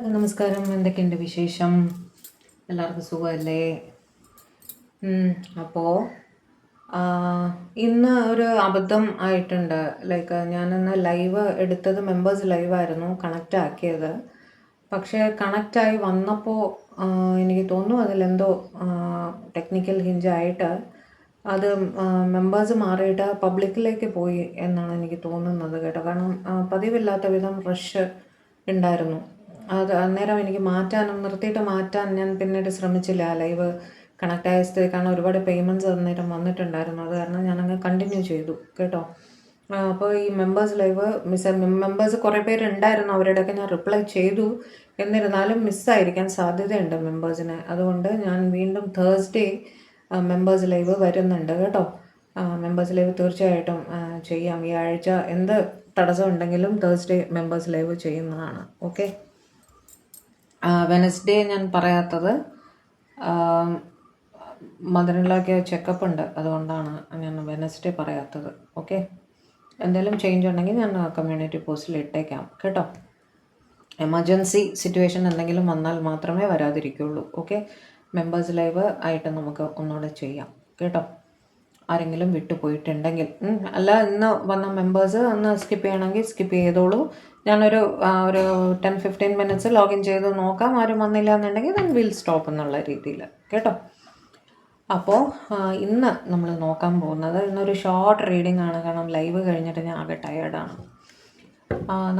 നമസ്കാരം. എന്തൊക്കെയുണ്ട് വിശേഷം? എല്ലാവർക്കും സുഖമല്ലേ? അപ്പോൾ ഇന്ന് ഒരു അബദ്ധം ആയിട്ടുണ്ട്. ലൈക്ക് ഞാനിന്ന് ലൈവ് എടുത്തത് മെമ്പേഴ്സ് ലൈവായിരുന്നു കണക്റ്റ് ആക്കിയത്. പക്ഷേ കണക്റ്റായി വന്നപ്പോൾ എനിക്ക് തോന്നുന്നു അതിലെന്തോ ടെക്നിക്കൽ ഹിഞ്ചായിട്ട് അത് മെമ്പേഴ്സ് മാറിയിട്ട് പബ്ലിക്കിലേക്ക് പോയി എന്നാണ് എനിക്ക് തോന്നുന്നത് കേട്ടോ. കാരണം പതിവില്ലാത്ത വിധം റഷ് ഉണ്ടായിരുന്നു. അത് അന്നേരം എനിക്ക് നിർത്തിയിട്ട് മാറ്റാൻ ഞാൻ പിന്നീട് ശ്രമിച്ചില്ല. ലൈവ് കണക്റ്റ് ആയ സ്ഥിതിക്കാണ് ഒരുപാട് പേയ്മെൻറ്റ്സ് അന്നേരം വന്നിട്ടുണ്ടായിരുന്നു. അത് കാരണം ഞാനങ്ങ് കണ്ടിന്യൂ ചെയ്തു കേട്ടോ. അപ്പോൾ ഈ മെമ്പേഴ്സ് ലൈവ് മെമ്പേഴ്സ് കുറേ പേരുണ്ടായിരുന്നു. അവരുടെയൊക്കെ ഞാൻ റിപ്ലൈ ചെയ്തു. എന്നിരുന്നാലും മിസ്സായിരിക്കാൻ സാധ്യതയുണ്ട് മെമ്പേഴ്സിന്. അതുകൊണ്ട് ഞാൻ വീണ്ടും തേഴ്സ്ഡേ മെമ്പേഴ്സ് ലൈവ് വരുന്നുണ്ട് കേട്ടോ. മെമ്പേഴ്സ് ലൈവ് തീർച്ചയായിട്ടും ചെയ്യാം. ഈ ആഴ്ച എന്ത് തടസ്സം ഉണ്ടെങ്കിലും തേഴ്സ്ഡേ മെമ്പേഴ്സ് ലൈവ് ചെയ്യുന്നതാണ്. ഓക്കെ. വെനസ്ഡേ ഞാൻ പറയാത്തത് മദറിനിലേക്ക് ചെക്കപ്പ് ഉണ്ട്, അതുകൊണ്ടാണ് ഞാൻ വെനസ്ഡേ പറയാത്തത്. ഓക്കെ. എന്തെങ്കിലും ചേഞ്ച് ഉണ്ടെങ്കിൽ ഞാൻ കമ്മ്യൂണിറ്റി പോസ്റ്റിൽ ഇട്ടേക്കാം കേട്ടോ. എമർജൻസി സിറ്റുവേഷൻ എന്തെങ്കിലും വന്നാൽ മാത്രമേ വരാതിരിക്കുള്ളൂ. ഓക്കെ. മെമ്പേഴ്സ് ലൈവ് ആയിട്ട് നമുക്ക് ഒന്നുകൂടെ ചെയ്യാം കേട്ടോ. ആരെങ്കിലും വിട്ടുപോയിട്ടുണ്ടെങ്കിൽ അല്ല, ഇന്ന് വന്ന മെമ്പേഴ്സ് ഒന്ന് സ്കിപ്പ് ചെയ്യണമെങ്കിൽ സ്കിപ്പ് ചെയ്തോളൂ. ഞാനൊരു 10-15 മിനിറ്റ്സ് ലോഗിൻ ചെയ്ത് നോക്കാം. ആരും വന്നില്ല എന്നുണ്ടെങ്കിൽ ദെൻ വിൽ സ്റ്റോപ്പ് എന്നുള്ള രീതിയിൽ കേട്ടോ. അപ്പോൾ ഇന്ന് നമ്മൾ നോക്കാൻ പോകുന്നത് ഇന്നൊരു ഷോർട്ട് റീഡിംഗ് ആണ്. കാരണം ലൈവ് കഴിഞ്ഞിട്ട് ഞാൻ ആകെ ടയേർഡാണ്.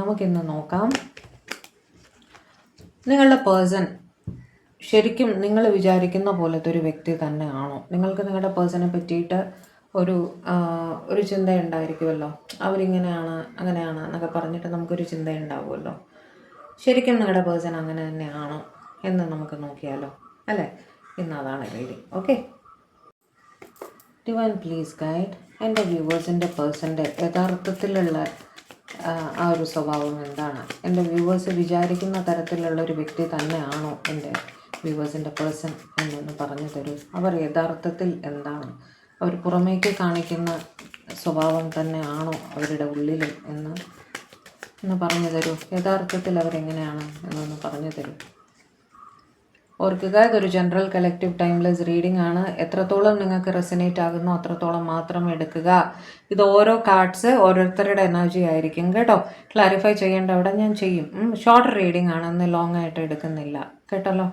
നമുക്കിന്ന് നോക്കാം. നിങ്ങളുടെ പേഴ്സൺ ശരിക്കും നിങ്ങൾ വിചാരിക്കുന്ന പോലത്തെ ഒരു വ്യക്തി തന്നെയാണോ? നിങ്ങൾക്ക് നിങ്ങളുടെ പേഴ്സണെ പറ്റിയിട്ട് ഒരു ചിന്ത ഉണ്ടായിരിക്കുമല്ലോ. അവരിങ്ങനെയാണ് അങ്ങനെയാണ് എന്നൊക്കെ പറഞ്ഞിട്ട് നമുക്കൊരു ചിന്ത ഉണ്ടാവുമല്ലോ. ശരിക്കും നിങ്ങളുടെ പേഴ്സൺ അങ്ങനെ തന്നെയാണോ എന്ന് നമുക്ക് നോക്കിയാലോ, അല്ലേ? ഇന്ന് അതാണ് reading. Okay. Divine please guide എൻ്റെ വ്യൂവേഴ്സിൻ്റെ പേഴ്സൻ്റെ യഥാർത്ഥത്തിലുള്ള ആ ഒരു സ്വഭാവം എന്താണ്? എൻ്റെ വ്യൂവേഴ്സ് വിചാരിക്കുന്ന തരത്തിലുള്ളൊരു വ്യക്തി തന്നെയാണോ എൻ്റെ വ്യൂവേഴ്സിൻ്റെ പേഴ്സൺ എന്നൊന്ന് പറഞ്ഞു തരൂ. അവർ യഥാർത്ഥത്തിൽ എന്താണ്? അവർ പുറമേക്ക് കാണിക്കുന്ന സ്വഭാവം തന്നെയാണോ അവരുടെ ഉള്ളിലും എന്ന് പറഞ്ഞു തരൂ. യഥാർത്ഥത്തിൽ അവരെങ്ങനെയാണ് എന്നൊന്ന് പറഞ്ഞു തരൂ. ഓർക്കുക, ഇതൊരു ജനറൽ കളക്റ്റീവ് ടൈംലെസ് റീഡിംഗ് ആണ്. എത്രത്തോളം നിങ്ങൾക്ക് റെസനേറ്റ് ആകുന്നോ അത്രത്തോളം മാത്രം എടുക്കുക. ഇത് ഓരോ കാർഡ്സ് ഓരോരുത്തരുടെ എനർജി ആയിരിക്കും കേട്ടോ. ക്ലാരിഫൈ ചെയ്യേണ്ട അവിടെ ഞാൻ ചെയ്യും. ഷോർട്ട് റീഡിംഗ് ആണ്, ഇന്ന് ലോങ് ആയിട്ട് എടുക്കുന്നില്ല കേട്ടല്ലോ.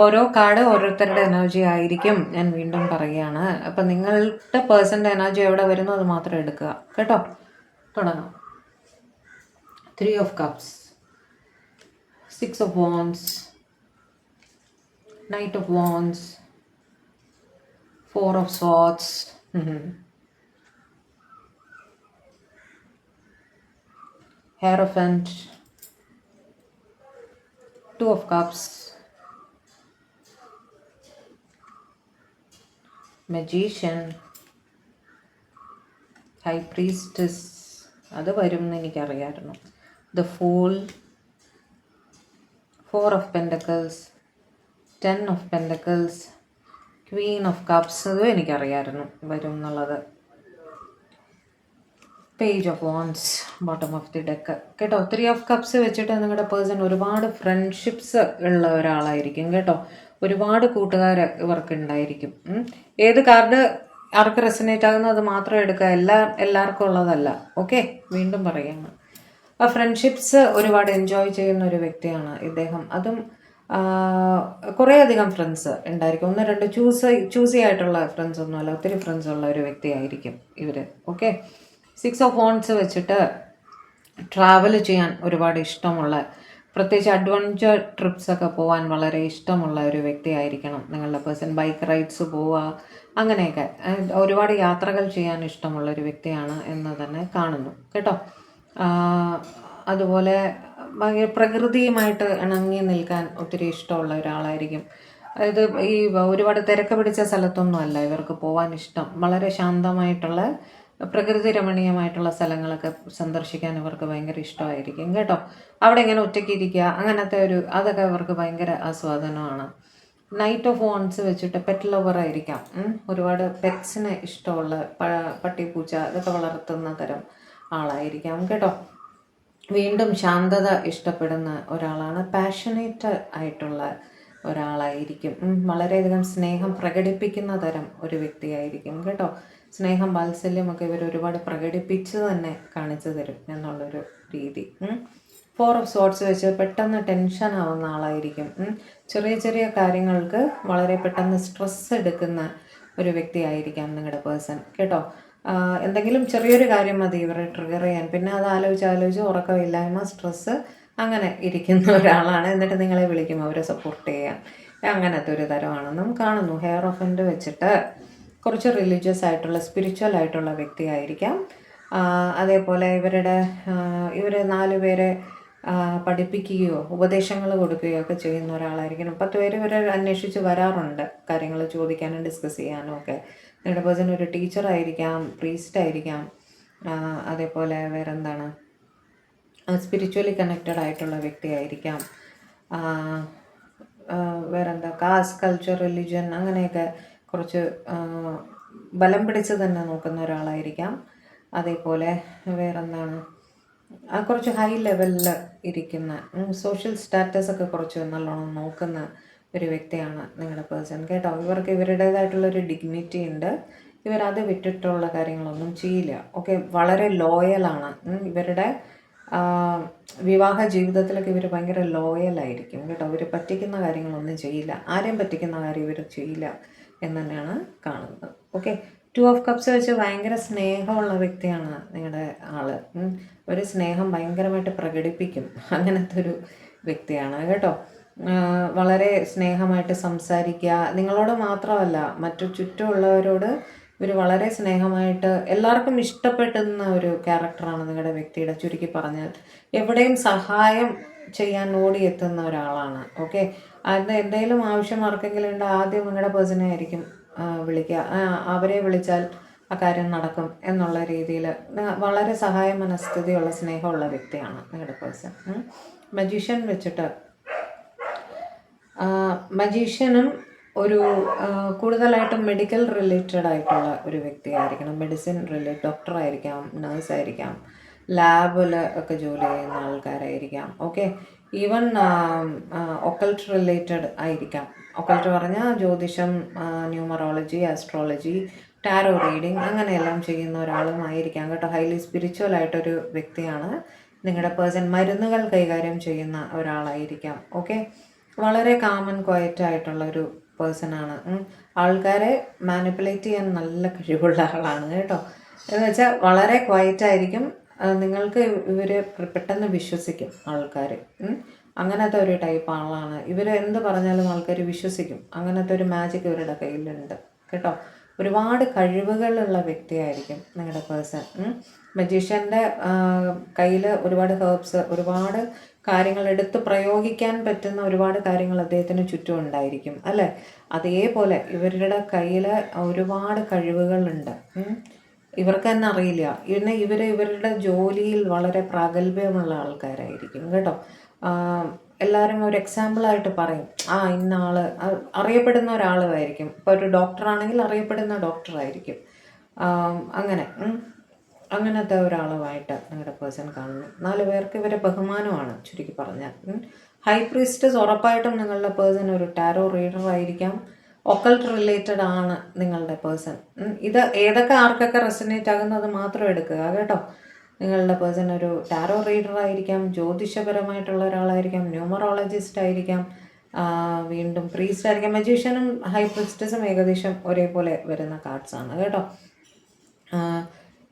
ഓരോ കാർഡ് ഓരോരുത്തരുടെ എനർജി ആയിരിക്കും. ഞാൻ വീണ്ടും പറയുകയാണ്. അപ്പം നിങ്ങളുടെ പേഴ്സൻ്റെ എനർജി എവിടെ വരുന്നു അത് മാത്രം എടുക്കുക കേട്ടോ. തുടങ്ങാം. 3 of Cups, 6 of Wands, Knight of Wands, 4 of Swords, Hierophant, 2 of Cups, Magician, High Priestess, അത് വരും എന്ന് എനിക്കറിയാമായിരുന്നു. The Fool, 4 of Pentacles, 10 of Pentacles, Queen of Cups, അതും എനിക്കറിയാമായിരുന്നു വരും എന്നുള്ളത്. Page of Wands, bottom of the deck കേട്ടോ. 3 of Cups വെച്ചിട്ട് നിങ്ങളുടെ പേഴ്സൺ ഒരുപാട് ഫ്രണ്ട്ഷിപ്സ് ഉള്ള ഒരാളായിരിക്കും കേട്ടോ. ഒരുപാട് കൂട്ടുകാർ ഇവർക്ക് ഉണ്ടായിരിക്കും. ഏത് കാർഡ് ആർക്ക് റെസനേറ്റ് ആകുന്നോ അത് മാത്രം എടുക്കുക. എല്ലാവർക്കും ഉള്ളതല്ല. ഓക്കെ. വീണ്ടും പറയുകയാണ്. ആ ഫ്രണ്ട്ഷിപ്സ് ഒരുപാട് എൻജോയ് ചെയ്യുന്ന ഒരു വ്യക്തിയാണ് ഇദ്ദേഹം. അതും കുറേയധികം ഫ്രണ്ട്സ് ഉണ്ടായിരിക്കും. 1-2 ചൂസി ആയിട്ടുള്ള ഫ്രണ്ട്സ് ഒന്നുമല്ല, ഒത്തിരി ഫ്രണ്ട്സ് ഉള്ള ഒരു വ്യക്തിയായിരിക്കും ഇവർ. ഓക്കെ. 6 of Wands വെച്ചിട്ട് ട്രാവൽ ചെയ്യാൻ ഒരുപാട് ഇഷ്ടമുള്ള, പ്രത്യേകിച്ച് അഡ്വഞ്ചർ ട്രിപ്സൊക്കെ പോകാൻ വളരെ ഇഷ്ടമുള്ള ഒരു വ്യക്തിയായിരിക്കണം നിങ്ങളുടെ പേഴ്സൺ. ബൈക്ക് റൈഡ്സ് പോവുക, അങ്ങനെയൊക്കെ ഒരുപാട് യാത്രകൾ ചെയ്യാൻ ഇഷ്ടമുള്ള ഒരു വ്യക്തിയാണ് എന്ന് തന്നെ കാണുന്നു കേട്ടോ. അതുപോലെ പ്രകൃതിയുമായിട്ട് ഇണങ്ങി നിൽക്കാൻ ഒത്തിരി ഇഷ്ടമുള്ള ഒരാളായിരിക്കും. അതായത് ഈ ഒരുപാട് തിരക്ക് പിടിച്ച സ്ഥലത്തൊന്നും അല്ല ഇവർക്ക് പോകാൻ ഇഷ്ടം. വളരെ ശാന്തമായിട്ടുള്ള പ്രകൃതി രമണീയമായിട്ടുള്ള സ്ഥലങ്ങളൊക്കെ സന്ദർശിക്കാൻ ഇവർക്ക് ഭയങ്കര ഇഷ്ടമായിരിക്കും കേട്ടോ. അവിടെ ഇങ്ങനെ ഒറ്റയ്ക്ക് ഇരിക്കുക, അങ്ങനത്തെ അതൊക്കെ ഇവർക്ക് ഭയങ്കര ആസ്വാദനമാണ്. നൈറ്റ് ഓഫ് വോൺസ് വെച്ചിട്ട് പെറ്റ് ലവർ ആയിരിക്കാം. ഒരുപാട് പെറ്റ്സിനെ ഇഷ്ടമുള്ള, പട്ടി പൂച്ച ഇതൊക്കെ വളർത്തുന്ന തരം ആളായിരിക്കാം കേട്ടോ. വീണ്ടും ശാന്തത ഇഷ്ടപ്പെടുന്ന ഒരാളാണ്. പാഷനേറ്റ് ആയിട്ടുള്ള ഒരാളായിരിക്കും. വളരെയധികം സ്നേഹം പ്രകടിപ്പിക്കുന്ന തരം ഒരു വ്യക്തിയായിരിക്കും കേട്ടോ. സ്നേഹം വാത്സല്യമൊക്കെ ഇവർ ഒരുപാട് പ്രകടിപ്പിച്ച് തന്നെ കാണിച്ചു തരും എന്നുള്ളൊരു രീതി. 4 ഓഫ് സോർട്സ് വെച്ച് പെട്ടെന്ന് ടെൻഷൻ ആവുന്ന ആളായിരിക്കും. ചെറിയ ചെറിയ കാര്യങ്ങൾക്ക് വളരെ പെട്ടെന്ന് സ്ട്രെസ് എടുക്കുന്ന ഒരു വ്യക്തിയായിരിക്കാം നിങ്ങളുടെ പേഴ്സൺ കേട്ടോ. എന്തെങ്കിലും ചെറിയൊരു കാര്യം മതി ഇവരെ ട്രിഗർ ചെയ്യാൻ, പിന്നെ അത് ആലോചിച്ച് ഉറക്കമില്ലായ്മ, സ്ട്രെസ്സ് അങ്ങനെ ഇരിക്കുന്ന ഒരാളാണ്. എന്നിട്ട് നിങ്ങളെ വിളിക്കും അവരെ സപ്പോർട്ട് ചെയ്യാൻ. അങ്ങനത്തെ ഒരു തരമാണെന്നും കാണുന്നു. ഹെയർ ഓഫൻഡ് വെച്ചിട്ട് കുറച്ച് റിലീജിയസ് ആയിട്ടുള്ള സ്പിരിച്വൽ ആയിട്ടുള്ള വ്യക്തിയായിരിക്കാം. അതേപോലെ ഇവർ 4 പേരെ പഠിപ്പിക്കുകയോ ഉപദേശങ്ങൾ കൊടുക്കുകയോ ഒക്കെ ചെയ്യുന്ന ഒരാളായിരിക്കണം. 10 പേര് ഇവരെ അന്വേഷിച്ച് വരാറുണ്ട് കാര്യങ്ങൾ ചോദിക്കാനും ഡിസ്കസ് ചെയ്യാനും ഒക്കെ. നിങ്ങളുടെ പേഴ്സൺ ഒരു ടീച്ചറായിരിക്കാം, പ്രീസ്റ്റ് ആയിരിക്കാം, അതേപോലെ വേറെന്താണ് സ്പിരിച്വലി കണക്റ്റഡ് ആയിട്ടുള്ള വ്യക്തിയായിരിക്കാം. വേറെന്താ കാസ്റ്റ്, കൾച്ചർ, റിലിജൻ അങ്ങനെയൊക്കെ കുറച്ച് ബലം പിടിച്ച് തന്നെ നോക്കുന്ന ഒരാളായിരിക്കാം. അതേപോലെ വേറെന്താണ് കുറച്ച് ഹൈ ലെവലിൽ ഇരിക്കുന്ന സോഷ്യൽ സ്റ്റാറ്റസ് ഒക്കെ കുറച്ച് നല്ലോണം നോക്കുന്ന ഒരു വ്യക്തിയാണ് നിങ്ങളുടെ പേഴ്സൺ കേട്ടോ. ഇവർക്ക് ഇവരുടേതായിട്ടുള്ളൊരു ഡിഗ്നിറ്റി ഉണ്ട്. ഇവരത് വിട്ടിട്ടുള്ള കാര്യങ്ങളൊന്നും ചെയ്യില്ല. ഓക്കെ, വളരെ ലോയലാണ്. ഇവരുടെ വിവാഹ ജീവിതത്തിലൊക്കെ ഇവർ ഭയങ്കര ലോയലായിരിക്കും കേട്ടോ. ഇവർ പറ്റിക്കുന്ന കാര്യങ്ങളൊന്നും ചെയ്യില്ല. ആരെയും പറ്റിക്കുന്ന കാര്യം ഇവർ ചെയ്യില്ല എന്ന് തന്നെയാണ് കാണുന്നത്. ഓക്കെ, 2 ഓഫ് കപ്സ് വെച്ച് ഭയങ്കര സ്നേഹമുള്ള വ്യക്തിയാണ് നിങ്ങളുടെ ആള്. ഒരു സ്നേഹം ഭയങ്കരമായിട്ട് പ്രകടിപ്പിക്കും. അങ്ങനത്തെ ഒരു വ്യക്തിയാണ് കേട്ടോ. വളരെ സ്നേഹമായിട്ട് സംസാരിക്കുക. നിങ്ങളോട് മാത്രമല്ല മറ്റു ചുറ്റുമുള്ളവരോട് ഇവർ വളരെ സ്നേഹമായിട്ട് എല്ലാവർക്കും ഇഷ്ടപ്പെടുന്ന ഒരു ക്യാരക്ടറാണ് നിങ്ങളുടെ വ്യക്തിയുടെ. ചുരുക്കി പറഞ്ഞാൽ എവിടെയും സഹായം ചെയ്യാൻ ഓടിയെത്തുന്ന ഒരാളാണ്. ഓക്കെ, അത് എന്തെങ്കിലും ആവശ്യം ആർക്കെങ്കിലും ഉണ്ട് ആദ്യം നിങ്ങളുടെ പേഴ്സണെ ആയിരിക്കും വിളിക്കുക. അവരെ വിളിച്ചാൽ ആ കാര്യം നടക്കും എന്നുള്ള രീതിയിൽ വളരെ സഹായ മനസ്ഥിതിയുള്ള സ്നേഹമുള്ള വ്യക്തിയാണ് നിങ്ങളുടെ പേഴ്സൺ. മജീഷ്യൻ വെച്ചിട്ട് മജീഷ്യനും ഒരു കൂടുതലായിട്ടും മെഡിക്കൽ റിലേറ്റഡ് ആയിട്ടുള്ള ഒരു വ്യക്തിയായിരിക്കണം. മെഡിസിൻ റിലേറ്റഡ്, ഡോക്ടറായിരിക്കാം, നേഴ്സായിരിക്കാം, ലാബിൽ ഒക്കെ ജോലി ചെയ്യുന്ന ആൾക്കാരായിരിക്കാം. ഓക്കെ, ഈവൻ ഒക്കൾട്ട് റിലേറ്റഡ് ആയിരിക്കാം. ഒക്കൾട്ട് പറഞ്ഞാൽ ജ്യോതിഷം, ന്യൂമറോളജി, ആസ്ട്രോളജി, ടാരോ റീഡിങ് അങ്ങനെയെല്ലാം ചെയ്യുന്ന ഒരാളും ആയിരിക്കാം കേട്ടോ. ഹൈലി സ്പിരിച്വൽ ആയിട്ടൊരു വ്യക്തിയാണ് നിങ്ങളുടെ പേഴ്സൺ. മരുന്നുകൾ കൈകാര്യം ചെയ്യുന്ന ഒരാളായിരിക്കാം. ഓക്കെ, വളരെ കാമൻ ക്വയറ്റ് ആയിട്ടുള്ള ഒരു പേഴ്സണാണ്. ആൾക്കാരെ മാനിപ്പുലേറ്റ് ചെയ്യാൻ നല്ല കഴിവുള്ള ആളാണ് കേട്ടോ. എന്ന് വെച്ചാൽ വളരെ ക്വയറ്റായിരിക്കും. നിങ്ങൾക്ക് ഇവർ പെട്ടെന്ന് വിശ്വസിക്കും ആൾക്കാർ. അങ്ങനത്തെ ഒരു ടൈപ്പ് ആളാണ് ഇവർ. എന്ത് പറഞ്ഞാലും ആൾക്കാർ വിശ്വസിക്കും. അങ്ങനത്തെ ഒരു മാജിക് ഇവരുടെ കയ്യിലുണ്ട് കേട്ടോ. ഒരുപാട് കഴിവുകളുള്ള വ്യക്തിയായിരിക്കും നിങ്ങളുടെ പേഴ്സൺ. മജീഷ്യൻ്റെ കയ്യിൽ ഒരുപാട് ഹെർബ്സ്, ഒരുപാട് കാര്യങ്ങൾ എടുത്ത് പ്രയോഗിക്കാൻ പറ്റുന്ന ഒരുപാട് കാര്യങ്ങൾ അദ്ദേഹത്തിന് ചുറ്റും ഉണ്ടായിരിക്കും അല്ലേ. അതേപോലെ ഇവരുടെ കയ്യിൽ ഒരുപാട് കഴിവുകളുണ്ട്. ഇവർക്ക് തന്നെ അറിയില്ല. പിന്നെ ഇവരുടെ ജോലിയിൽ വളരെ പ്രാഗൽഭ്യമുള്ള ആൾക്കാരായിരിക്കും കേട്ടോ. എല്ലാവരും ഒരു എക്സാമ്പിളായിട്ട് പറയും, ഇന്ന ആൾ അറിയപ്പെടുന്ന ഒരാളുമായിരിക്കും. ഇപ്പോൾ ഒരു ഡോക്ടറാണെങ്കിൽ അറിയപ്പെടുന്ന ഡോക്ടറായിരിക്കും. അങ്ങനത്തെ ഒരാളുമായിട്ട് നിങ്ങളുടെ പേഴ്സൺ കാണുന്നു. 4 പേർക്ക് ഇവരെ ബഹുമാനമാണ് ചുരുക്കി പറഞ്ഞാൽ. ഹൈ പ്രീസ്റ്റസ് ഉറപ്പായിട്ടും നിങ്ങളുടെ പേഴ്സൺ ഒരു ടാരോ റീഡർ ആയിരിക്കാം. ഒക്കൾട്ട് റിലേറ്റഡ് ആണ് നിങ്ങളുടെ പേഴ്സൺ. ഇത് ഏതൊക്കെ ആർക്കൊക്കെ റെസനേറ്റ് ആകുന്നത് മാത്രം എടുക്കുക കേട്ടോ. നിങ്ങളുടെ പേഴ്സൺ ഒരു ടാരോ റീഡർ ആയിരിക്കാം, ജ്യോതിഷപരമായിട്ടുള്ള ഒരാളായിരിക്കാം, ന്യൂമറോളജിസ്റ്റ് ആയിരിക്കാം, വീണ്ടും പ്രീസ്റ്റ് ആയിരിക്കാം. മജീഷ്യനും ഹൈ പ്രീസ്റ്റസും ഏകദേശം ഒരേപോലെ വരുന്ന കാർഡ്സാണ് കേട്ടോ.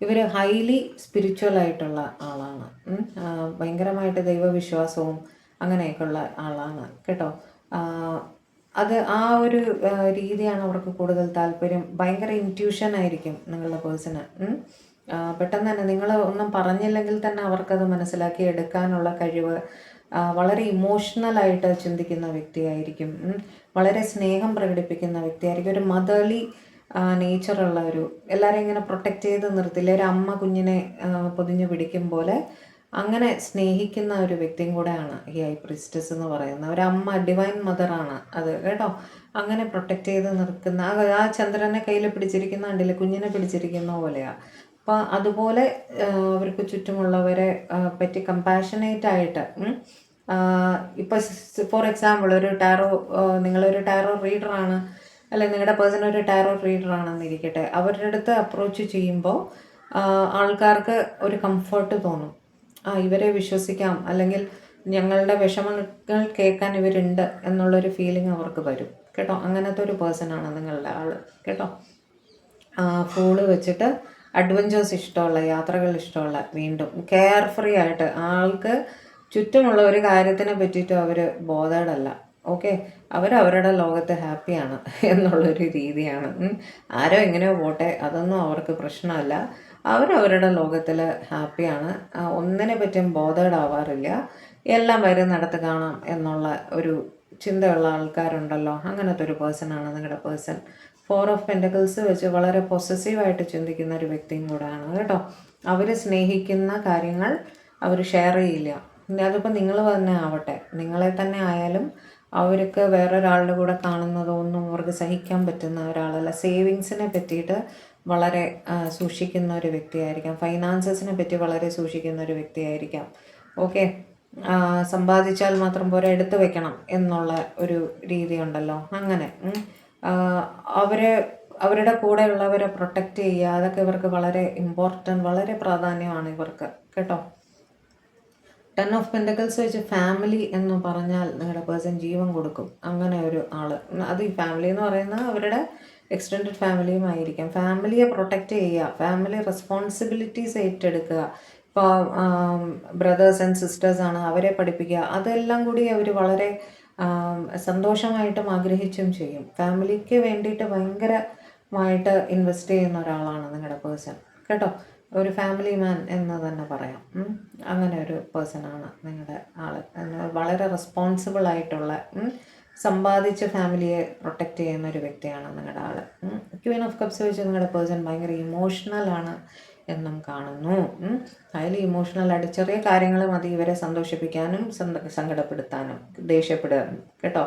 ഇവർ ഹൈലി സ്പിരിച്വൽ ആയിട്ടുള്ള ആളാണ്. ഭയങ്കരമായിട്ട് ദൈവവിശ്വാസവും അങ്ങനെയൊക്കെയുള്ള ആളാണ് കേട്ടോ. അത് ആ ഒരു രീതിയാണ് അവർക്ക് കൂടുതൽ താല്പര്യം. ഭയങ്കര ഇൻറ്റ്യൂഷൻ ആയിരിക്കും നിങ്ങളുടെ പേഴ്സണ്. പെട്ടെന്ന് തന്നെ നിങ്ങൾ ഒന്നും പറഞ്ഞില്ലെങ്കിൽ തന്നെ അവർക്കത് മനസ്സിലാക്കി എടുക്കാനുള്ള കഴിവ്. വളരെ ഇമോഷണലായിട്ട് ചിന്തിക്കുന്ന വ്യക്തിയായിരിക്കും. വളരെ സ്നേഹം പ്രകടിപ്പിക്കുന്ന വ്യക്തിയായിരിക്കും. ഒരു മദർലി നേച്ചറുള്ള ഒരു, എല്ലാവരെയും ഇങ്ങനെ പ്രൊട്ടക്റ്റ് ചെയ്ത് നിർത്തില്ല, ഒരു അമ്മ കുഞ്ഞിനെ പൊതിഞ്ഞ് പിടിക്കും പോലെ അങ്ങനെ സ്നേഹിക്കുന്ന ഒരു വ്യക്തിയും കൂടെയാണ് ഈ ഹൈ പ്രീസ്റ്റസ് എന്ന് പറയുന്നത്. ഒരു അമ്മ, ഡിവൈൻ മദറാണ് അത് കേട്ടോ. അങ്ങനെ പ്രൊട്ടക്റ്റ് ചെയ്ത് നിൽക്കുന്ന ആ ചന്ദ്രനെ കയ്യിൽ പിടിച്ചിരിക്കുന്ന കണ്ടില്ലേ, കുഞ്ഞിനെ പിടിച്ചിരിക്കുന്ന പോലെയാണ്. അപ്പോൾ അതുപോലെ അവർക്ക് ചുറ്റുമുള്ളവരെ പറ്റി കമ്പാഷനേറ്റ് ആയിട്ട് ഇപ്പോൾ ഫോർ എക്സാമ്പിൾ നിങ്ങളൊരു ടാറോ റീഡറാണ്, അല്ലെങ്കിൽ നിങ്ങളുടെ പേഴ്സൺ ഒരു ടാറോ റീഡറാണെന്നിരിക്കട്ടെ. അവരുടെ അടുത്ത് അപ്രോച്ച് ചെയ്യുമ്പോൾ ആൾക്കാർക്ക് ഒരു കംഫർട്ട് തോന്നും. ഇവരെ വിശ്വസിക്കാം, അല്ലെങ്കിൽ ഞങ്ങളുടെ വിഷമങ്ങൾ കേൾക്കാൻ ഇവരുണ്ട് എന്നുള്ളൊരു ഫീലിംഗ് അവർക്ക് വരും കേട്ടോ. അങ്ങനത്തെ ഒരു പേഴ്സണാണ് നിങ്ങളുടെ ആൾ കേട്ടോ. ഫോള് വെച്ചിട്ട് അഡ്വഞ്ചേഴ്സ് ഇഷ്ടമുള്ള, യാത്രകൾ ഇഷ്ടമുള്ള, വീണ്ടും കെയർ ഫ്രീ ആയിട്ട് ആൾക്ക് ചുറ്റുമുള്ള ഒരു കാര്യത്തിനെ പറ്റിയിട്ടും അവർ ബോധേഡല്ല. ഓക്കെ, അവരവരുടെ ലോകത്ത് ഹാപ്പിയാണ് എന്നുള്ളൊരു രീതിയാണ്. ആരോ എങ്ങനെയോ പോട്ടെ, അതൊന്നും അവർക്ക് പ്രശ്നമല്ല. അവരവരുടെ ലോകത്തിൽ ഹാപ്പിയാണ്, ഒന്നിനെ പറ്റിയും ബോധേഡാവാറില്ല. എല്ലാം വരുന്നിടത്ത് കാണാം എന്നുള്ള ഒരു ചിന്തയുള്ള ആൾക്കാരുണ്ടല്ലോ, അങ്ങനത്തെ ഒരു പേഴ്സണാണ് നിങ്ങളുടെ പേഴ്സൺ. 4 ഓഫ് പെൻറ്റക്കിൾസ് വെച്ച് വളരെ പൊസസീവായിട്ട് ചിന്തിക്കുന്ന ഒരു വ്യക്തിയും കൂടെയാണ് കേട്ടോ. അവർ സ്നേഹിക്കുന്ന കാര്യങ്ങൾ അവർ ഷെയർ ചെയ്യില്ല. അതിപ്പോൾ നിങ്ങൾ തന്നെ ആവട്ടെ, നിങ്ങളെ തന്നെ ആയാലും അവർക്ക് വേറൊരാളുടെ കൂടെ കാണുന്നതൊന്നും അവർക്ക് സഹിക്കാൻ പറ്റുന്ന ഒരാളല്ല. സേവിങ്സിനെ പറ്റിയിട്ട് വളരെ സൂക്ഷിക്കുന്ന ഒരു വ്യക്തിയായിരിക്കാം. ഫൈനാൻസസിനെ പറ്റി വളരെ സൂക്ഷിക്കുന്ന ഒരു വ്യക്തിയായിരിക്കാം. ഓക്കെ, സമ്പാദിച്ചാൽ മാത്രം പോരാ, എടുത്തു വെക്കണം എന്നുള്ള ഒരു രീതി ഉണ്ടല്ലോ, അങ്ങനെ അവരുടെ കൂടെയുള്ളവരെ പ്രൊട്ടക്റ്റ് ചെയ്യുക, അതൊക്കെ ഇവർക്ക് വളരെ ഇമ്പോർട്ടൻറ്റ്, വളരെ പ്രാധാന്യമാണ് ഇവർക്ക് കേട്ടോ. 10 ഓഫ് പെൻറ്റക്കിൾസ് വെച്ച് ഫാമിലി എന്ന് പറഞ്ഞാൽ നിങ്ങളുടെ പേഴ്സൺ ജീവൻ കൊടുക്കും, അങ്ങനെ ഒരു ആൾ. അത് ഈ ഫാമിലി എന്ന് പറയുന്നത് അവരുടെ എക്സ്റ്റെൻഡഡ് ഫാമിലിയും ആയിരിക്കാം. ഫാമിലിയെ പ്രൊട്ടക്റ്റ് ചെയ്യുക, ഫാമിലി റെസ്പോൺസിബിലിറ്റീസ് ഏറ്റെടുക്കുക. ഇപ്പോൾ ബ്രദേഴ്സ് ആൻഡ് സിസ്റ്റേഴ്സാണ്, അവരെ പഠിപ്പിക്കുക, അതെല്ലാം കൂടി അവർ വളരെ സന്തോഷമായിട്ടും ആഗ്രഹിച്ചും ചെയ്യും. ഫാമിലിക്ക് വേണ്ടിയിട്ട് ഭയങ്കരമായിട്ട് ഇൻവെസ്റ്റ് ചെയ്യുന്ന ഒരാളാണ് നിങ്ങളുടെ പേഴ്സൺ കേട്ടോ. ഒരു ഫാമിലി മാൻ എന്ന് തന്നെ പറയാം. അങ്ങനെ ഒരു പേഴ്സണാണ് നിങ്ങളുടെ ആൾ. വളരെ റെസ്പോൺസിബിൾ ആയിട്ടുള്ള, സമ്പാദിച്ച് ഫാമിലിയെ പ്രൊട്ടക്റ്റ് ചെയ്യുന്ന ഒരു വ്യക്തിയാണ് നിങ്ങളുടെ ആൾ. ക്വീൻ ഓഫ് കപ്സ് വെച്ച് നിങ്ങളുടെ പേഴ്സൺ ഭയങ്കര ഇമോഷണലാണ് എന്നും കാണുന്നു. ഹൈലി ഇമോഷണലായിട്ട് ചെറിയ കാര്യങ്ങൾ മതി ഇവരെ സന്തോഷിപ്പിക്കാനും സങ്കടപ്പെടുത്താനും ദേഷ്യപ്പെടാനും കേട്ടോ.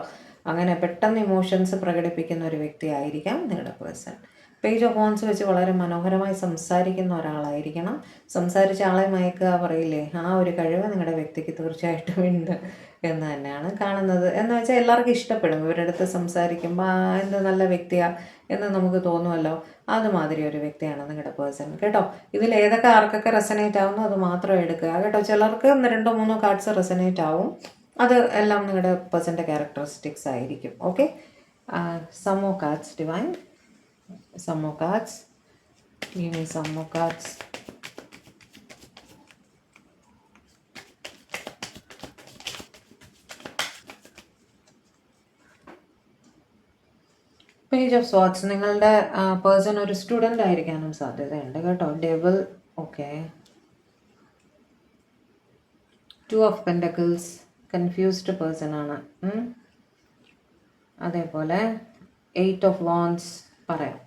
അങ്ങനെ പെട്ടെന്ന് ഇമോഷൻസ് പ്രകടിപ്പിക്കുന്ന ഒരു വ്യക്തിയായിരിക്കാം നിങ്ങളുടെ പേഴ്സൺ. പേജ് ഓഫ് വാൻസ് വെച്ച് വളരെ മനോഹരമായി സംസാരിക്കുന്ന ഒരാളായിരിക്കണം. സംസാരിച്ച ആളെ മയക്കുക പറയില്ലേ, ആ ഒരു കഴിവ് നിങ്ങളുടെ വ്യക്തിക്ക് തീർച്ചയായിട്ടും ഉണ്ട് എന്ന് തന്നെയാണ് കാണുന്നത്. എന്ന് വെച്ചാൽ എല്ലാവർക്കും ഇഷ്ടപ്പെടും ഇവരുടെ അടുത്ത് സംസാരിക്കുമ്പോൾ, എന്ത് നല്ല വ്യക്തിയാണ് എന്ന് നമുക്ക് തോന്നുമല്ലോ. അതുമാതിരി ഒരു വ്യക്തിയാണ് നിങ്ങളുടെ പേഴ്സൺ കേട്ടോ. ഇതിൽ ഏതൊക്കെ ആർക്കൊക്കെ റെസനേറ്റ് ആവുന്നു അത് മാത്രം എടുക്കുക കേട്ടോ. ചിലർക്ക് 2-3 കാർഡ്സ് റെസനേറ്റ് ആവും, അത് എല്ലാം നിങ്ങളുടെ പേഴ്സൻ്റെ ക്യാരക്ടറിസ്റ്റിക്സ് ആയിരിക്കും. Okay, some more cards divine, some more cards, give me some more cards. Page of swords, നിങ്ങളുടെ പേഴ്സൺ ഒരു സ്റ്റുഡൻ്റ് ആയിരിക്കാനും സാധ്യതയുണ്ട് കേട്ടോ. Devil, okay. 2 of pentacles, confused person ആണ്. അതേപോലെ 8 ഓഫ് വാൻഡ്സ് പറയാം.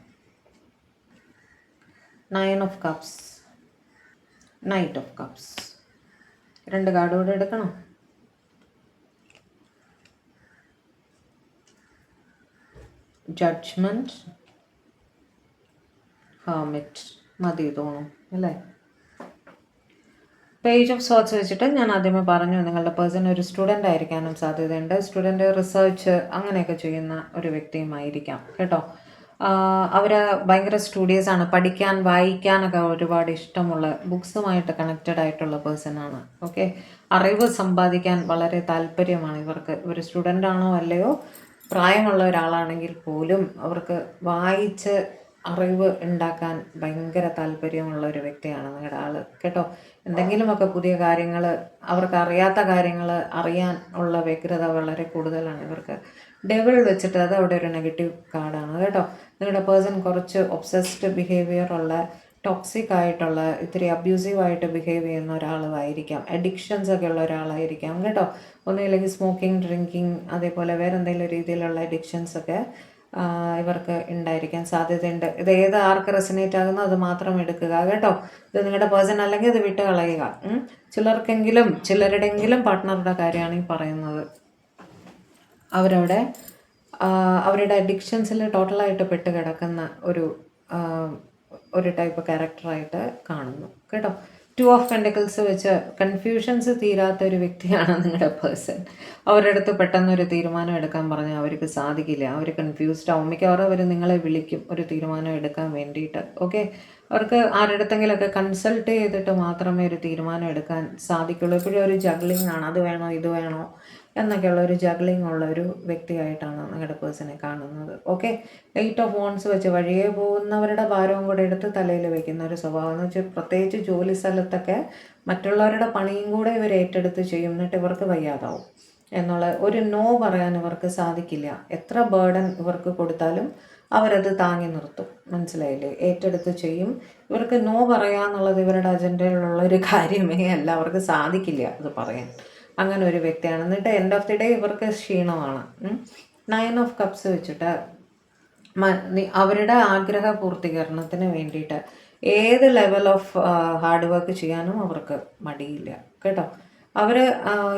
9 of cups, knight of cups. 2 card കൂടെ എടുക്കണം. Judgement, hermit മതി തോന്നും അല്ലേ. പേജ് ഓഫ് സോർട്സ് വെച്ചിട്ട് ഞാൻ ആദ്യമേ പറഞ്ഞു നിങ്ങളുടെ പേഴ്സൺ ഒരു സ്റ്റുഡൻ്റ് ആയിരിക്കാനും സാധ്യതയുണ്ട്. സ്റ്റുഡൻറ്റ് റിസർച്ച് അങ്ങനെയൊക്കെ ചെയ്യുന്ന ഒരു വ്യക്തിയുമായിരിക്കാം കേട്ടോ. അവർ ഭയങ്കര സ്റ്റുഡിയസ് ആണ്, പഠിക്കാൻ വായിക്കാനൊക്കെ ഒരുപാട് ഇഷ്ടമുള്ള, ബുക്സുമായിട്ട് കണക്റ്റഡ് ആയിട്ടുള്ള പേഴ്സണാണ്. ഓക്കെ, അറിവ് സമ്പാദിക്കാൻ വളരെ താല്പര്യമാണ് ഇവർക്ക്. ഒരു സ്റ്റുഡൻ്റ് ആണോ അല്ലയോ, പ്രായമുള്ള ഒരാളാണെങ്കിൽ പോലും അവർക്ക് വായിച്ച് അറിവ് ഉണ്ടാക്കാൻ ഭയങ്കര താല്പര്യമുള്ള ഒരു വ്യക്തിയാണ് നിങ്ങളുടെ ആൾ കേട്ടോ. എന്തെങ്കിലുമൊക്കെ പുതിയ കാര്യങ്ങൾ, അവർക്ക് അറിയാത്ത കാര്യങ്ങൾ അറിയാൻ ഉള്ള വ്യഗ്രത വളരെ കൂടുതലാണ് ഇവർക്ക്. ഡെവിൾ വെച്ചിട്ട് അത് അവിടെ ഒരു നെഗറ്റീവ് കാർഡാണ് കേട്ടോ. നിങ്ങളുടെ പേഴ്സൺ കുറച്ച് ഒബ്സസ്ഡ് ബിഹേവിയർ ഉള്ള, ടോക്സിക് ആയിട്ടുള്ള, ഇത്തിരി അബ്യൂസീവായിട്ട് ബിഹേവ് ചെയ്യുന്ന ഒരാളായിരിക്കാം. അഡിക്ഷൻസ് ഒക്കെ ഉള്ള ഒരാളായിരിക്കാം കേട്ടോ. ഒന്നുമില്ലെങ്കിൽ സ്മോക്കിംഗ്, ഡ്രിങ്കിങ്, അതേപോലെ വേറെ എന്തെങ്കിലും രീതിയിലുള്ള അഡിക്ഷൻസ് ഒക്കെ ഇവർക്ക് ഉണ്ടായിരിക്കാൻ സാധ്യതയുണ്ട്. ഇത് ഏത് ആർക്ക് റെസനേറ്റ് ആകുന്നോ അത് മാത്രം എടുക്കുക കേട്ടോ. ഇത് നിങ്ങളുടെ പേഴ്സൺ അല്ലെങ്കിൽ ഇത് വിട്ട് കളയുക. ചിലരുടെയെങ്കിലും പാർട്ട്ണറുടെ കാര്യമാണ് ഈ പറയുന്നത്. അവരുടെ അഡിക്ഷൻസിൽ ടോട്ടലായിട്ട് പെട്ട് കിടക്കുന്ന ഒരു ടൈപ്പ് ക്യാരക്ടറായിട്ട് കാണുന്നു കേട്ടോ. 2 ഓഫ് പെൻറ്റക്കിൾസ് വെച്ച് കൺഫ്യൂഷൻസ് തീരാത്ത ഒരു വ്യക്തിയാണ് നിങ്ങളുടെ പേഴ്സൺ. അവരുടെ അടുത്ത് പെട്ടെന്നൊരു തീരുമാനം എടുക്കാൻ പറഞ്ഞാൽ അവർക്ക് സാധിക്കില്ല. അവർ കൺഫ്യൂസ്ഡ് ആവും. മിക്കവാറും അവർ നിങ്ങളെ വിളിക്കും ഒരു തീരുമാനം എടുക്കാൻ വേണ്ടിയിട്ട്. ഓക്കെ, അവർക്ക് ആരുടെ അടുത്തെങ്കിലുമൊക്കെ കൺസൾട്ട് ചെയ്തിട്ട് മാത്രമേ ഒരു തീരുമാനം എടുക്കാൻ സാധിക്കുള്ളൂ. എപ്പോഴും ഒരു ജഗ്ലിംഗ് ആണ്, അത് വേണോ ഇത് വേണോ എന്നൊക്കെയുള്ള ഒരു ജഗ്ലിംഗ് ഉള്ള ഒരു വ്യക്തിയായിട്ടാണ് നിങ്ങളുടെ പേഴ്സണെ കാണുന്നത്. ഓക്കെ, 8 ഓഫ് വോൺസ് വെച്ച് വഴിയെ പോകുന്നവരുടെ ഭാരവും കൂടെ എടുത്ത് തലയിൽ വയ്ക്കുന്ന ഒരു സ്വഭാവം എന്ന് വെച്ചാൽ, പ്രത്യേകിച്ച് ജോലി സ്ഥലത്തൊക്കെ മറ്റുള്ളവരുടെ പണിയും കൂടെ ഇവർ ഏറ്റെടുത്ത് ചെയ്യും, എന്നിട്ട് ഇവർക്ക് വയ്യാതാവും എന്നുള്ള ഒരു നോ പറയാൻ ഇവർക്ക് സാധിക്കില്ല. എത്ര ബേർഡൻ ഇവർക്ക് കൊടുത്താലും അവരത് താങ്ങി നിർത്തും. മനസ്സിലായില്ലേ? ഏറ്റെടുത്ത് ചെയ്യും. ഇവർക്ക് നോ പറയാന്നുള്ളത് ഇവരുടെ അജണ്ടയിലുള്ള ഒരു കാര്യമേ അല്ല. അവർക്ക് സാധിക്കില്ല അത് പറയാൻ. അങ്ങനെ ഒരു വ്യക്തിയാണ്. എന്നിട്ട് എൻഡ് ഓഫ് ദി ഡേ ഇവർക്ക് ക്ഷീണമാണ്. 9 ഓഫ് കപ്സ് വെച്ചിട്ട് അവരുടെ ആഗ്രഹ പൂർത്തീകരണത്തിന് വേണ്ടിയിട്ട് ഏത് ലെവൽ ഓഫ് ഹാർഡ് വർക്ക് ചെയ്യാനും അവർക്ക് മടിയില്ല കേട്ടോ. അവർ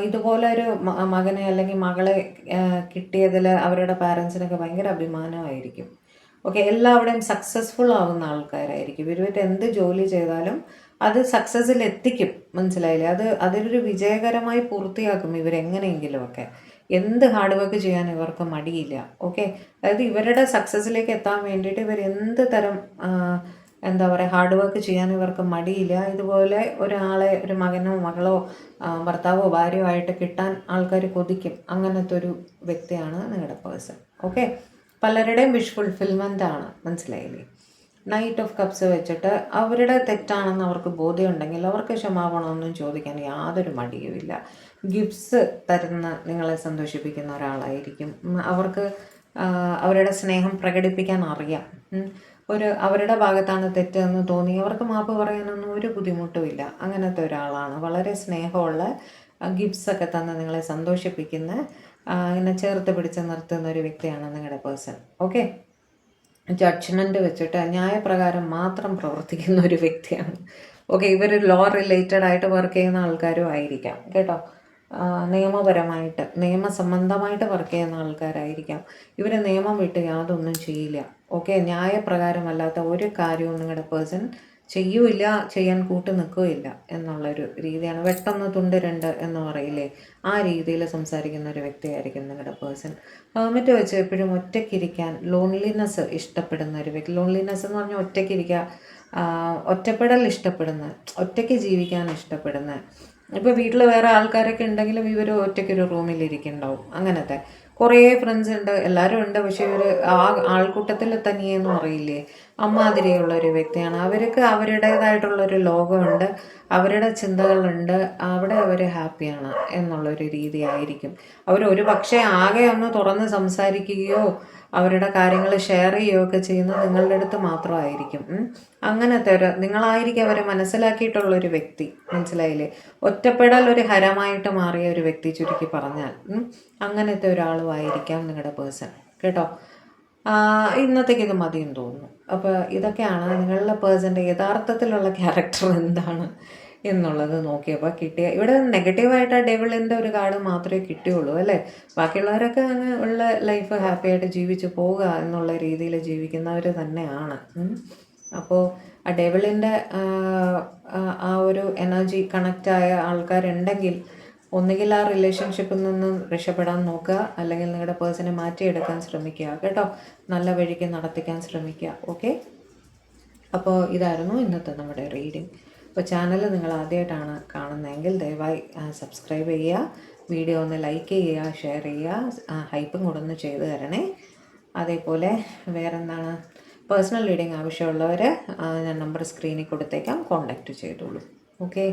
ഇതുപോലെ ഒരു മകനെ അല്ലെങ്കിൽ മകളെ കിട്ടിയതിൽ അവരുടെ പാരൻസിനൊക്കെ ഭയങ്കര അഭിമാനമായിരിക്കും. ഓക്കെ, എല്ലാവരുടെയും സക്സസ്ഫുൾ ആവുന്ന ആൾക്കാരായിരിക്കും. ഇവർ എന്ത് ജോലി ചെയ്താലും അത് സക്സസ്സിൽ എത്തിക്കും. മനസ്സിലായില്ലേ? അതൊരു വിജയകരമായി പൂർത്തിയാക്കും ഇവരെങ്ങനെയെങ്കിലുമൊക്കെ. എന്ത് ഹാർഡ് വർക്ക് ചെയ്യാൻ ഇവർക്ക് മടിയില്ല. ഓക്കെ, അതായത് ഇവരുടെ സക്സസ്സിലേക്ക് എത്താൻ വേണ്ടിയിട്ട് ഇവർ എന്ത് തരം എന്താ പറയുക ഹാർഡ് വർക്ക് ചെയ്യാൻ ഇവർക്ക് മടിയില്ല. ഇതുപോലെ ഒരാളെ, ഒരു മകനോ മകളോ ഭർത്താവോ ഭാര്യയോ ആയിട്ട് കിട്ടാൻ ആൾക്കാർ കൊതിക്കും. അങ്ങനത്തെ ഒരു വ്യക്തിയാണ് നിങ്ങളുടെ പേഴ്സൺ. ഓക്കെ, പലരുടെയും വിഷ് ഫുൾഫിൽമെൻ്റ് ആണ്. മനസ്സിലായില്ലേ? 9 ഓഫ് കപ്സ് വെച്ചിട്ട് അവരുടെ തെറ്റാണെന്ന് അവർക്ക് ബോധ്യമുണ്ടെങ്കിൽ അവർക്ക് ക്ഷമാപണമൊന്നും ചോദിക്കാൻ യാതൊരു മടിയുമില്ല. ഗിഫ്റ്റ്സ് തരുന്ന നിങ്ങളെ സന്തോഷിപ്പിക്കുന്ന ഒരാളായിരിക്കും. അവർക്ക് അവരുടെ സ്നേഹം പ്രകടിപ്പിക്കാൻ അറിയാം. അവരുടെ ഭാഗത്താണ് തെറ്റെന്ന് തോന്നി അവർക്ക് മാപ്പ് പറയാനൊന്നും ഒരു ബുദ്ധിമുട്ടുമില്ല. അങ്ങനത്തെ ഒരാളാണ്. വളരെ സ്നേഹമുള്ള, ഗിഫ്റ്റ്സൊക്കെ തന്ന് നിങ്ങളെ സന്തോഷിപ്പിക്കുന്ന, ഇങ്ങനെ ചേർത്ത് പിടിച്ച് നിർത്തുന്ന ഒരു വ്യക്തിയാണ് നിങ്ങളുടെ പേഴ്സൺ. ഓക്കെ, ജഡ്ജ്മെൻറ്റ് വെച്ചിട്ട് ന്യായപ്രകാരം മാത്രം പ്രവർത്തിക്കുന്ന ഒരു വ്യക്തിയാണ്. ഓക്കെ, ഇവർ ലോ റിലേറ്റഡ് ആയിട്ട് വർക്ക് ചെയ്യുന്ന ആൾക്കാരും ആയിരിക്കാം കേട്ടോ. നിയമപരമായിട്ട്, നിയമസംബന്ധമായിട്ട് വർക്ക് ചെയ്യുന്ന ആൾക്കാരായിരിക്കാം. ഇവർ നിയമം വിട്ട് യാതൊന്നും ചെയ്യില്ല. ഓക്കെ, ന്യായപ്രകാരമല്ലാത്ത ഒരു കാര്യവും നിങ്ങളുടെ പേഴ്സൺ ചെയ്യൂല, ചെയ്യാൻ കൂട്ട് നിൽക്കുകയില്ല എന്നുള്ളൊരു രീതിയാണ്. വെട്ടൊന്ന് തുണ്ട് രണ്ട് എന്ന് പറയില്ലേ, ആ രീതിയിൽ സംസാരിക്കുന്ന ഒരു വ്യക്തിയായിരിക്കും നിങ്ങളുടെ പേഴ്സൺ. ഹെർമിറ്റ് വെച്ച് എപ്പോഴും ഒറ്റയ്ക്കിരിക്കാൻ, ലോൺലിനെസ് ഇഷ്ടപ്പെടുന്ന ഒരു വ്യക്തി. ലോൺലിനെസ് എന്ന് പറഞ്ഞാൽ ഒറ്റയ്ക്കിരിക്കുക, ഒറ്റപ്പെടൽ ഇഷ്ടപ്പെടുന്ന, ഒറ്റയ്ക്ക് ജീവിക്കാൻ ഇഷ്ടപ്പെടുന്ന. ഇപ്പോൾ വീട്ടിൽ വേറെ ആൾക്കാരൊക്കെ ഉണ്ടെങ്കിലും ഇവർ ഒറ്റയ്ക്കൊരു റൂമിലിരിക്കുന്നുണ്ടാവും. അങ്ങനത്തെ കുറേ ഫ്രണ്ട്സ് ഉണ്ട്, എല്ലാവരും ഉണ്ട്. പക്ഷേ ഇവർ ആ ആൾക്കൂട്ടത്തിൽ തനിയെന്ന് പറയില്ലേ, അമ്മാതിരിയുള്ള ഒരു വ്യക്തിയാണ്. അവർക്ക് അവരുടേതായിട്ടുള്ളൊരു ലോകമുണ്ട്, അവരുടെ ചിന്തകളുണ്ട്, അവിടെ അവർ ഹാപ്പിയാണ് എന്നുള്ളൊരു രീതിയായിരിക്കും. അവർ ഒരു പക്ഷേ ആകെ ഒന്ന് തുറന്ന് സംസാരിക്കുകയോ അവരുടെ കാര്യങ്ങൾ ഷെയർ ചെയ്യുകയോ ഒക്കെ ചെയ്യുന്നത് നിങ്ങളുടെ അടുത്ത് മാത്രമായിരിക്കും. അങ്ങനത്തെ ഒരു നിങ്ങളായിരിക്കും അവരെ മനസ്സിലാക്കിയിട്ടുള്ളൊരു വ്യക്തി. മനസ്സിലായില്ലേ? ഒറ്റപ്പെടൽ ഒരു ഹരമായിട്ട് മാറിയ ഒരു വ്യക്തി, ചുരുക്കി പറഞ്ഞാൽ. അങ്ങനത്തെ ഒരാളും ആയിരിക്കാം നിങ്ങളുടെ പേഴ്സൺ കേട്ടോ. ഇന്നത്തേക്ക് ഇത് മതിയെന്ന് തോന്നുന്നു. അപ്പോൾ ഇതൊക്കെയാണ് നിങ്ങളുടെ പേഴ്സൻ്റെ യഥാർത്ഥത്തിലുള്ള ക്യാരക്ടർ എന്താണ് എന്നുള്ളത് നോക്കിയപ്പോൾ കിട്ടിയ. ഇവിടെ നെഗറ്റീവായിട്ട് ഡെവിളിൻ്റെ ഒരു കാർഡ് മാത്രമേ കിട്ടിയുള്ളൂ അല്ലേ. ബാക്കിയുള്ളവരൊക്കെ അങ്ങ് ഉള്ള ലൈഫ് ഹാപ്പി ആയിട്ട് ജീവിച്ച് പോവുക എന്നുള്ള രീതിയിൽ ജീവിക്കുന്നവർ തന്നെയാണ്. അപ്പോൾ ആ ഡെവിളിൻ്റെ ആ ഒരു എനർജി കണക്റ്റായ ആൾക്കാരുണ്ടെങ്കിൽ ഒന്നുകിൽ ആ റിലേഷൻഷിപ്പിൽ നിന്ന് രക്ഷപ്പെടാൻ നോക്കുക, അല്ലെങ്കിൽ നിങ്ങളുടെ പേഴ്സണെ മാറ്റിയെടുക്കാൻ ശ്രമിക്കുക കേട്ടോ. നല്ല വഴിക്ക് നടത്തിക്കാൻ ശ്രമിക്കുക. ഓക്കെ, അപ്പോൾ ഇതായിരുന്നു ഇന്നത്തെ നമ്മുടെ റീഡിങ്. അപ്പോൾ ചാനൽ നിങ്ങൾ ആദ്യമായിട്ടാണ് കാണുന്നതെങ്കിൽ ദയവായി സബ്സ്ക്രൈബ് ചെയ്യുക, വീഡിയോ ഒന്ന് ലൈക്ക് ചെയ്യുക, ഷെയർ ചെയ്യുക, ഹൈപ്പും കൂടെ ഒന്ന് ചെയ്ത് തരണേ. അതേപോലെ വേറെന്താണ്, പേഴ്സണൽ റീഡിങ് ആവശ്യമുള്ളവർ ഞാൻ നമ്പർ സ്ക്രീനിൽ കൊടുത്തേക്കാം, കോൺടാക്റ്റ് ചെയ്തോളൂ. ഓക്കെ,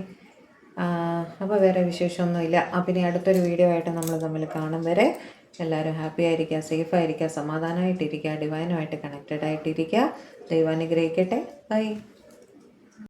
അപ്പോൾ വേറെ വിശേഷമൊന്നുമില്ല. പിന്നെ അടുത്തൊരു വീഡിയോ ആയിട്ട് നമ്മൾ തമ്മിൽ കാണും വരെ എല്ലാവരും ഹാപ്പി ആയിരിക്കുക, സേഫ് ആയിരിക്കുക, സമാധാനമായിട്ടിരിക്കുക, ഡിവൈനുമായിട്ട് കണക്റ്റഡ് ആയിട്ടിരിക്കുക. ദൈവം അനുഗ്രഹിക്കട്ടെ. ബൈ.